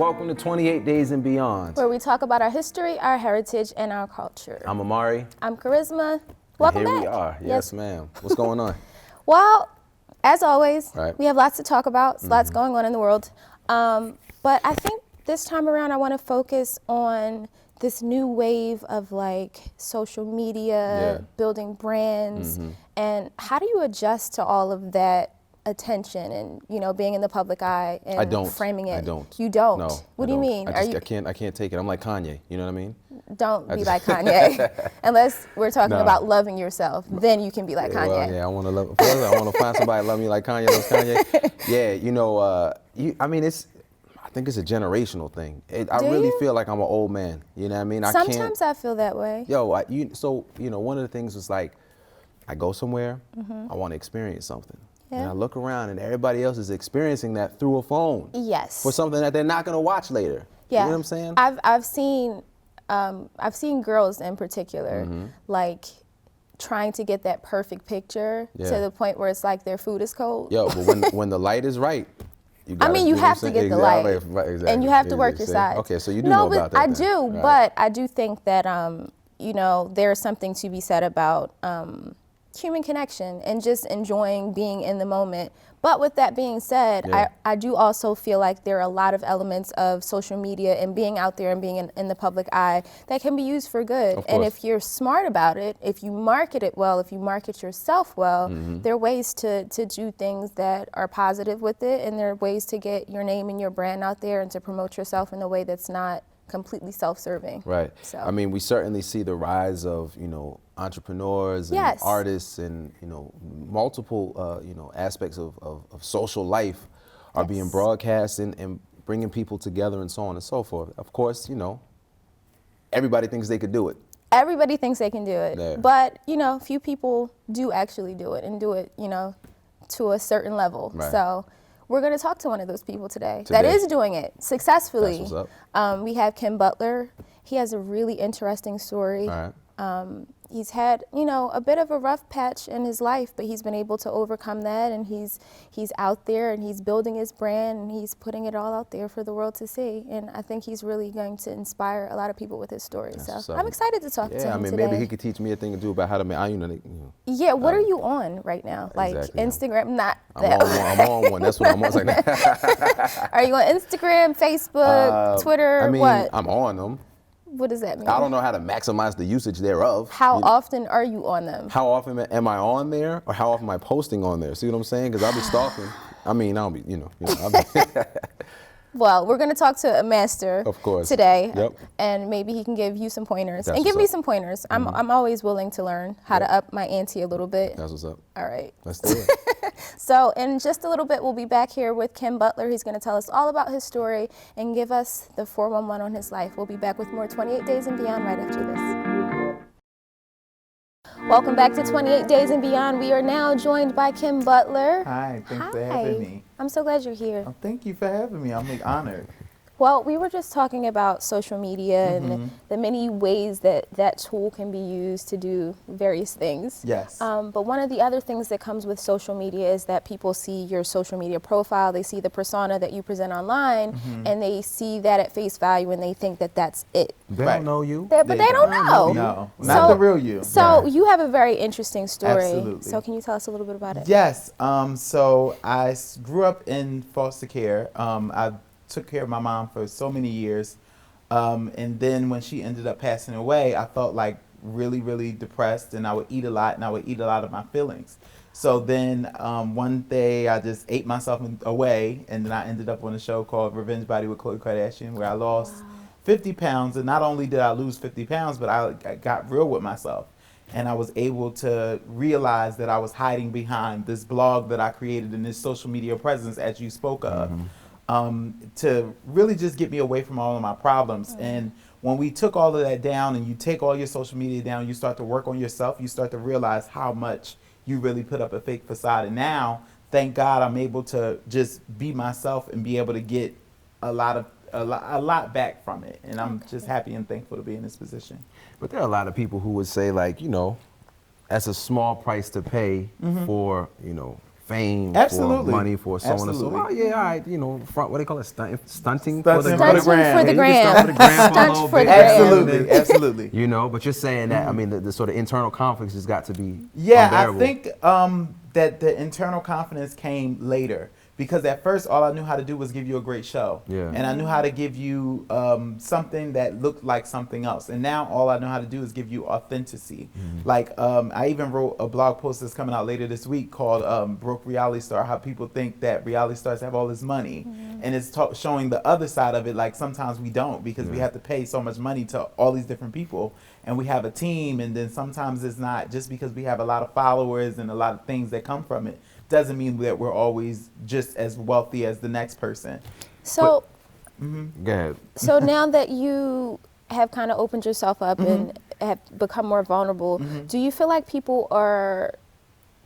Welcome to 28 Days and Beyond, where we talk about our history, our heritage, and our culture. I'm Amari. I'm Charisma. Welcome back. Here we are. Yes, ma'am. What's going on? Well, as always, right. we have lots to talk about, lots going on in the world. But I think this time around I want to focus on this new wave of like social media, building brands, and how do you adjust to all of that attention and, you know, being in the public eye and framing it? I don't. You don't? No. What do you mean? I can't take it. I'm like Kanye, you know what I mean? Don't be like Kanye. Unless we're talking about loving yourself, then you can be like Kanye. Well, yeah, I want to love. I want to find somebody to love me like Kanye loves Kanye. Yeah, you know, I think it's a generational thing. I really feel like I'm an old man. You know what I mean? Sometimes I feel that way. One of the things was like, I go somewhere, I want to experience something. Yeah. And I look around and everybody else is experiencing that through a phone. Yes. For something that they're not going to watch later. Yeah. You know what I'm saying? I've seen girls in particular, like trying to get that perfect picture to the point where it's like their food is cold. Yo, but when the light is right, you have to get the light, exactly. And you have to work your sides. Okay, so you do know about that. I do, but I do think that there's something to be said about human connection and just enjoying being in the moment. But with that being said, I do also feel like there are a lot of elements of social media and being out there and being in the public eye that can be used for good. And if you're smart about it, if you market it well, if you market yourself well, there are ways to do things that are positive with it, and there are ways to get your name and your brand out there and to promote yourself in a way that's not completely self-serving. Right. So. I mean, we certainly see the rise of, entrepreneurs and artists and, multiple, aspects of social life are being broadcast and bringing people together and so on and so forth. Of course, everybody thinks they could do it. Everybody thinks they can do it. Yeah. But, few people do actually do it and do it, to a certain level. Right. So we're going to talk to one of those people today that is doing it successfully. That's what's up. We have Ken Butler. He has a really interesting story. All right. He's had, a bit of a rough patch in his life, but he's been able to overcome that, and he's out there and he's building his brand and he's putting it all out there for the world to see. And I think he's really going to inspire a lot of people with his story. So I'm excited to talk to him today. Maybe he could teach me a thing or two about how to make, Yeah, what are you on right now? Like Instagram, not that. I'm on one. That's what I'm on. Like that. Are you on Instagram, Facebook, Twitter, what? I'm on them. What does that mean? I don't know how to maximize the usage thereof. How often are you on them? How often am I on there, or how often am I posting on there? See what I'm saying? Because I'll be stalking. I don't be, I'll be Well, we're going to talk to a master today, Yep. and maybe he can give you some pointers. That's and give what's me up. some pointers. I'm always willing to learn how to up my ante a little bit. That's what's up. All right. Let's do it. So in just a little bit, we'll be back here with Ken Butler. He's going to tell us all about his story and give us the 411 on his life. We'll be back with more 28 Days and Beyond right after this. Welcome back to 28 Days and Beyond. We are now joined by Ken Butler. Hi, thanks for having me. I'm so glad you're here. Oh, thank you for having me. I'm honored. Well, we were just talking about social media and the many ways that tool can be used to do various things. Yes. But one of the other things that comes with social media is that people see your social media profile, they see the persona that you present online, and they see that at face value and they think that that's it. They don't know you. But they don't know. No, not the real you. So you have a very interesting story. Absolutely. So can you tell us a little bit about it? Yes. So I grew up in foster care. I took care of my mom for so many years. And then when she ended up passing away, I felt like really, really depressed, and I would eat a lot, and I would eat a lot of my feelings. So then one day I just ate myself away, and then I ended up on a show called Revenge Body with Khloe Kardashian, where I lost 50 pounds. And not only did I lose 50 pounds, but I got real with myself. And I was able to realize that I was hiding behind this blog that I created and this social media presence, as you spoke of. To really just get me away from all of my problems. And when we took all of that down, and you take all your social media down, you start to work on yourself, you start to realize how much you really put up a fake facade. And now, thank God, I'm able to just be myself and be able to get a lot back from it. And I'm just happy and thankful to be in this position. But there are a lot of people who would say, like, that's a small price to pay for, fame, Absolutely. for money, for so on and so on. Oh yeah, all right, what they call it, stunting for the gram. For the gram. For the gram for a little bit. Absolutely, absolutely. But you're saying that, I mean, the sort of internal conflicts has got to be I unbearable. think that the internal confidence came later. Because at first, all I knew how to do was give you a great show. Yeah. And I knew how to give you something that looked like something else. And now all I know how to do is give you authenticity. Mm-hmm. Like, I even wrote a blog post that's coming out later this week called Broke Reality Star, how people think that reality stars have all this money. Mm-hmm. And it's showing the other side of it, like sometimes we don't, because we have to pay so much money to all these different people. And we have a team, and then sometimes it's not just because we have a lot of followers and a lot of things that come from it. Doesn't mean that we're always just as wealthy as the next person. So, go ahead. So now that you have kind of opened yourself up and have become more vulnerable, do you feel like people are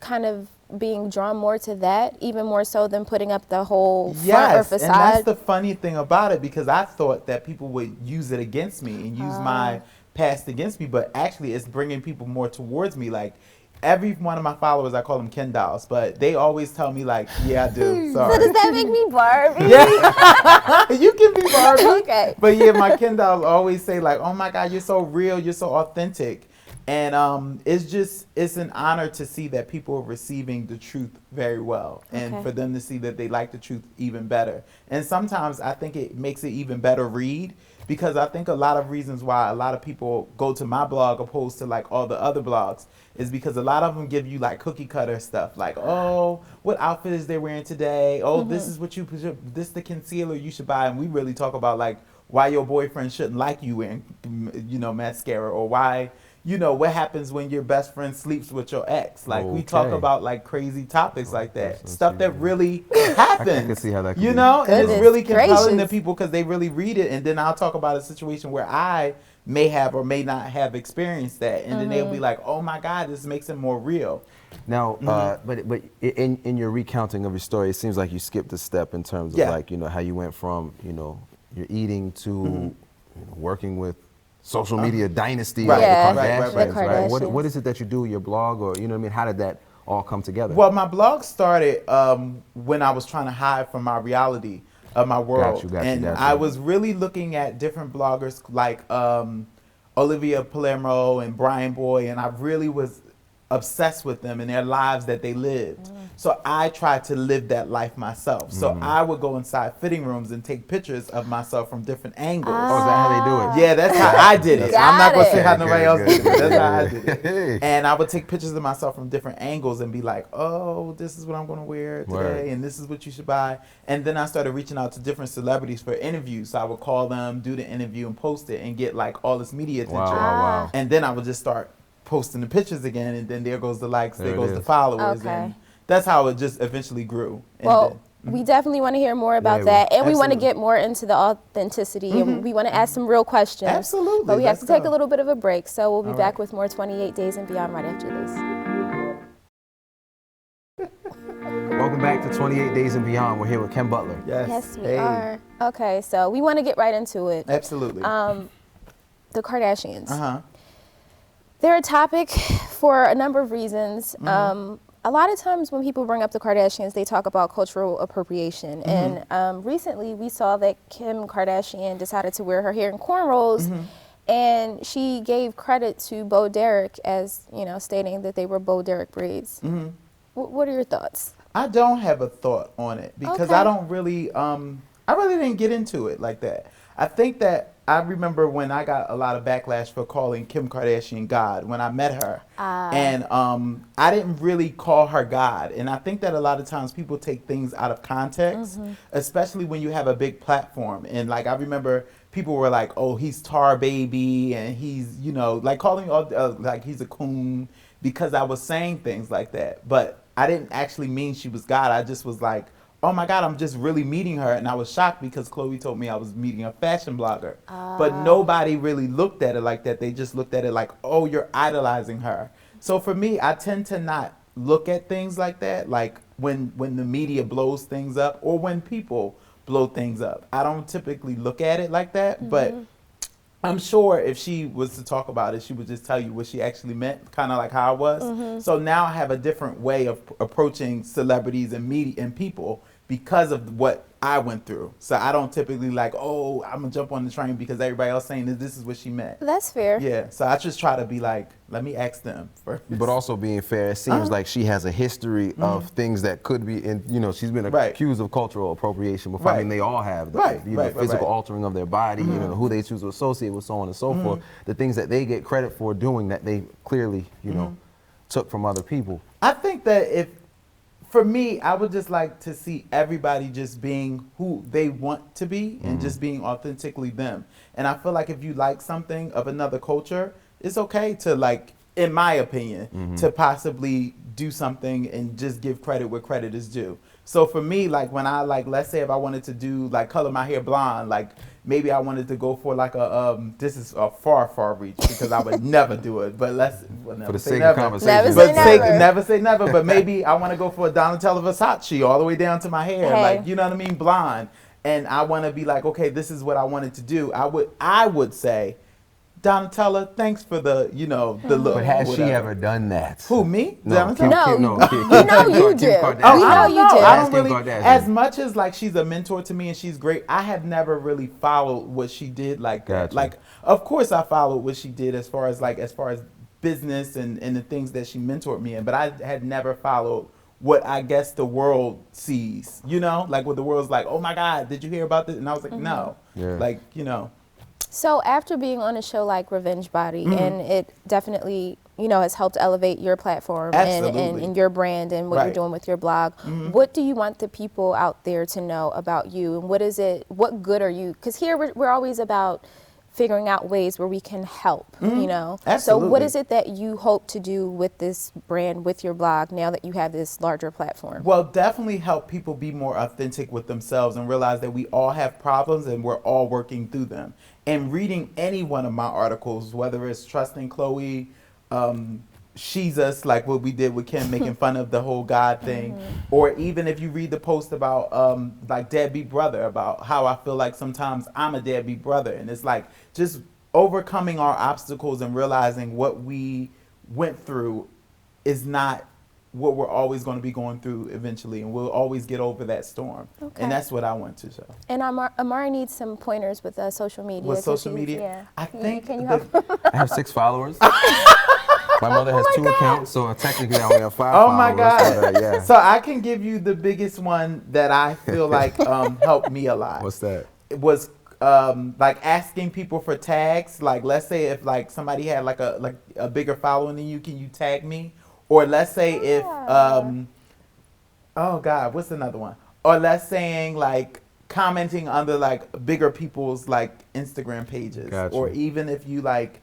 kind of being drawn more to that, even more so than putting up the whole front or facade? And that's the funny thing about it, because I thought that people would use it against me and use my past against me, but actually it's bringing people more towards me. Like, every one of my followers, I call them Ken dolls, but they always tell me like, yeah, I do. Sorry. So does that make me Barbie? Yeah, you can be Barbie. Okay. But yeah, my Ken dolls always say like, oh my God, you're so real, you're so authentic. And it's an honor to see that people are receiving the truth very well, and for them to see that they like the truth even better. And sometimes I think it makes it even better read, because I think a lot of reasons why a lot of people go to my blog opposed to like all the other blogs is because a lot of them give you like cookie cutter stuff, like, oh, what outfit is they wearing today? Oh, this is what this the concealer you should buy. And we really talk about like why your boyfriend shouldn't like you wearing, mascara, or why, what happens when your best friend sleeps with your ex. Like, we talk about like crazy topics like that, stuff that really happens. I can see how that could be. And it's really compelling to gracious. people because they really read it. And then I'll talk about a situation where I may have or may not have experienced that, and then they'll be like, oh my God, this makes it more real. Now, but in your recounting of your story, it seems like you skipped a step in terms of like, how you went from, your eating to working with social media dynasty like the Kardashians, right? What is it that you do with your blog, or how did that all come together? Well, my blog started when I was trying to hide from my reality of my world. Got you. I was really looking at different bloggers like Olivia Palermo and Brian Boy, and I really was obsessed with them and their lives that they lived. So I tried to live that life myself. So I would go inside fitting rooms and take pictures of myself from different angles. Oh, is that how they do it? Yeah, that's how I did it. I'm not going to say how nobody else did it. That's how I did it. Hey. And I would take pictures of myself from different angles and be like, oh, this is what I'm going to wear today, and this is what you should buy. And then I started reaching out to different celebrities for interviews. So I would call them, do the interview, and post it and get like all this media attention. Wow. And then I would just start posting the pictures again, and then there goes the likes, there goes the followers, and that's how it just eventually grew. And well, we definitely want to hear more about that, and we want to get more into the authenticity, and we want to ask some real questions. Absolutely. But we have to take a little bit of a break, so we'll be back with more 28 Days and Beyond right after this. Welcome back to 28 Days and Beyond. We're here with Ken Butler. Yes, we are. Okay, so we want to get right into it. Absolutely. The Kardashians. They're a topic for a number of reasons. A lot of times when people bring up the Kardashians, they talk about cultural appropriation. And recently we saw that Kim Kardashian decided to wear her hair in cornrows, and she gave credit to Bo Derek as, stating that they were Bo Derek braids. What are your thoughts? I don't have a thought on it because I don't really, I really didn't get into it like that. I think that I remember when I got a lot of backlash for calling Kim Kardashian God when I met her. And I didn't really call her God. And I think that a lot of times people take things out of context, especially when you have a big platform. And like, I remember people were like, oh, he's Tar Baby, and he's, like calling like he's a coon, because I was saying things like that. But I didn't actually mean she was God. I just was like, oh my God, I'm just really meeting her. And I was shocked because Chloe told me I was meeting a fashion blogger. But nobody really looked at it like that. They just looked at it like, oh, you're idolizing her. So for me, I tend to not look at things like that, like when the media blows things up or when people blow things up. I don't typically look at it like that. But I'm sure if she was to talk about it, she would just tell you what she actually meant, kind of like how I was. So now I have a different way of approaching celebrities and media and people because of what I went through. So I don't typically like, oh, I'm gonna jump on the train because everybody else saying that this is what she meant. That's fair. Yeah. So I just try to be like, let me ask them first. But also being fair, it seems like she has a history of things that could be, and she's been accused of cultural appropriation before. I mean, they all have, physical altering of their body, who they choose to associate with, so on and so forth. The things that they get credit for doing that they clearly, took from other people. I think that for me, I would just like to see everybody just being who they want to be and just being authentically them. And I feel like if you like something of another culture, it's okay to, like, in my opinion, to possibly do something and just give credit where credit is due. So for me, like, when I, like, let's say if I wanted to do, like, color my hair blonde, like, maybe I wanted to go for, like, this is a far reach because I would never do it, but for the sake of conversation. Never say never, but maybe I want to go for a Donatella Versace all the way down to my hair, like, you know what I mean, blonde. And I want to be like, okay, this is what I wanted to do. I would say, Donatella, thanks for the look. But has she ever done that? Who, me? No, Kim, we know you did. I don't really, as much as, like, she's a mentor to me and she's great, I have never really followed what she did like that. Gotcha. Like, of course I followed what she did as far as business and the things that she mentored me in, but I had never followed what I guess the world sees, like what the world's like, oh my God, did you hear about this? And I was like, no, like, So after being on a show like Revenge Body, and it definitely, has helped elevate your platform and your brand and what you're doing with your blog, what do you want the people out there to know about you? And what good are you? Because here we're always about figuring out ways where we can help, Absolutely. So what is it that you hope to do with this brand, with your blog, now that you have this larger platform? Well, definitely help people be more authentic with themselves and realize that we all have problems and we're all working through them. And reading any one of my articles, whether it's Trusting Chloe, She's Us, like what we did with Kim, making fun of the whole God thing, or even if you read the post about like deadbeat brother, about how I feel like sometimes I'm a deadbeat brother, and it's like just overcoming our obstacles and realizing what we went through is not what we're always going to be going through eventually, and we'll always get over that storm. Okay. And that's what I want to show. And Amari needs some pointers with social media. With social media? Yeah. I think Can you help? I have 6 followers. My mother has 2 accounts, so technically I only have 5 followers. Oh my God. But, So I can give you the biggest one that I feel like helped me a lot. What's that? It was like asking people for tags. Like, let's say if like somebody had like a bigger following than you, can you tag me? Or let's say if, oh God, what's another one? Or let's saying like commenting under like bigger people's like Instagram pages. Gotcha. Or even if you like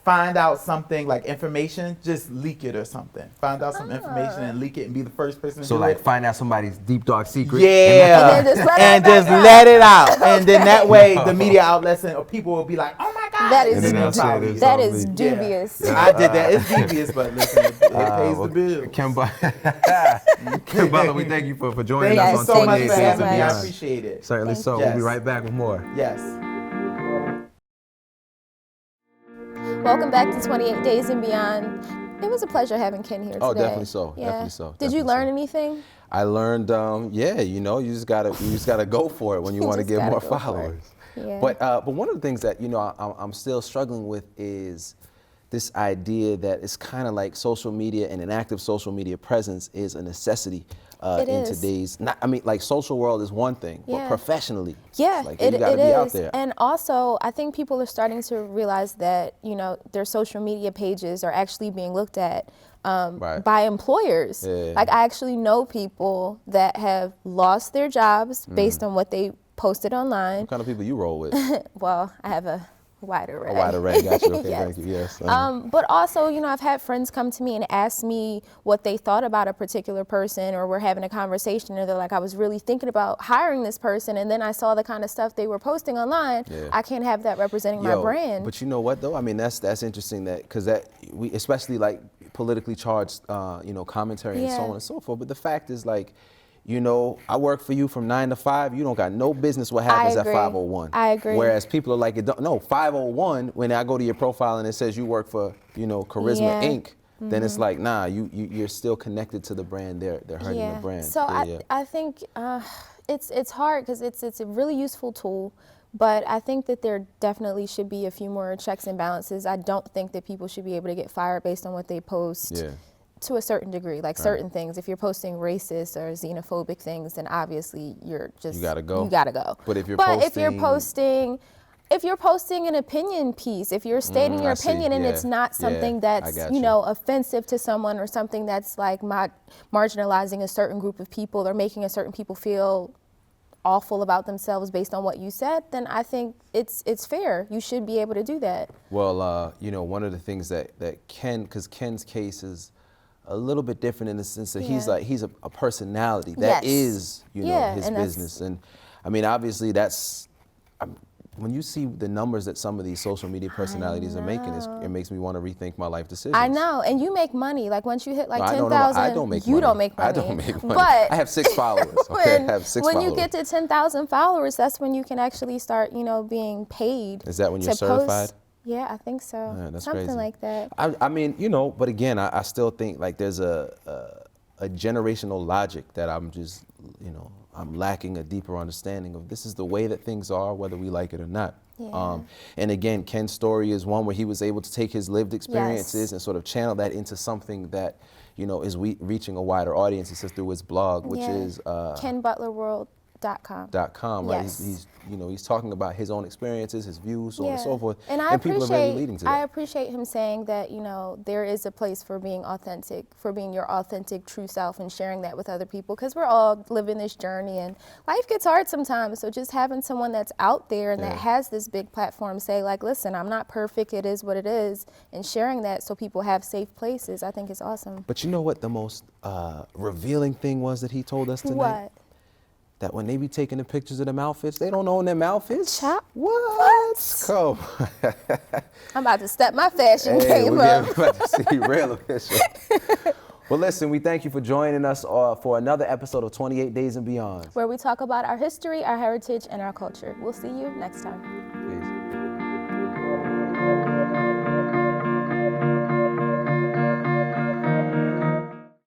find out something like information, just leak it or something. Find out some information and leak it and be the first person to do it. Find out somebody's deep dark secret. Yeah. And just let it out. And then that way the media outlets and people will be like, oh my God. That is dubious. Yeah. I did that. It's dubious, but listen, it pays the bills. Ken Butler, we thank you for joining us on so much 28 for Days having and me. Beyond. I appreciate it. Certainly so. We'll be right back with more. Yes. Welcome back to 28 Days and Beyond. It was a pleasure having Ken here today. Oh, definitely so. Yeah. Definitely so. Did you learn anything? I learned, you just gotta go for it when you want to get more followers. Yeah. But one of the things that I'm still struggling with is this idea that it's kind of like social media and an active social media presence is a necessity in today's. Like social world is one thing, but professionally, yeah, you gotta be out there. And also, I think people are starting to realize that their social media pages are actually being looked at by employers. Yeah. Like I actually know people that have lost their jobs based on what they posted online. What kind of people you roll with? Well, I have a wide array. A wide array, gotcha. Okay, yes. Thank you. Yes. But also, I've had friends come to me and ask me what they thought about a particular person, or we're having a conversation, or they're like, I was really thinking about hiring this person, and then I saw the kind of stuff they were posting online. Yeah. I can't have that representing my brand. But you know what though? I mean, that's interesting because we especially like politically charged, commentary and so on and so forth. But the fact is, like, you know, I work for you from 9 to 5. You don't got no business what happens at 501. I agree. Whereas people are like, no, 501, when I go to your profile and it says you work for, you know, Charisma Inc., then it's like, nah, you're still connected to the brand. They're hurting the brand. So I think it's hard because it's a really useful tool, but I think that there definitely should be a few more checks and balances. I don't think that people should be able to get fired based on what they post to a certain degree. Like certain things, if you're posting racist or xenophobic things, then obviously you gotta go. But if you're posting an opinion piece, if you're stating your opinion and it's not something that's, you know, offensive to someone or something that's like marginalizing a certain group of people or making a certain people feel awful about themselves based on what you said, then I think it's fair. You should be able to do that. Well, you know, one of the things that because Ken's case is a little bit different in the sense that he's a personality. That is, you know, his business. And I mean, obviously when you see the numbers that some of these social media personalities are making, it makes me want to rethink my life decisions. I know, and you make money. Like once you hit like 10,000, I don't make money. You don't make money. I don't make money. But I have 6 followers. Okay, I have 6 followers. When you get to 10,000 followers, that's when you can actually start, you know, being paid. Is that when you're certified? Yeah, I think so. Man, that's something crazy. Like that. I mean, you know, but again, I still think like there's a generational logic that I'm just, you know, I'm lacking a deeper understanding of. This is the way that things are, whether we like it or not. Yeah. And again, Ken's story is one where he was able to take his lived experiences and sort of channel that into something that, you know, is reaching a wider audience. He says through his blog, which is KenButlerWorld.com. Right? Yes. He's talking about his own experiences, his views, so on and so forth. And people are really leading to that. I appreciate him saying that, you know, there is a place for being authentic, for being your authentic, true self and sharing that with other people, because we're all living this journey and life gets hard sometimes. So just having someone that's out there and that has this big platform say like, listen, I'm not perfect, it is what it is, and sharing that so people have safe places, I think is awesome. But you know what the most revealing thing was that he told us tonight? What? That when they be taking the pictures of them outfits, they don't own them outfits. What? Come. I'm about to step my fashion game up. We're about to see real official. Well, listen, we thank you for joining us for another episode of 28 Days and Beyond, where we talk about our history, our heritage, and our culture. We'll see you next time. Peace.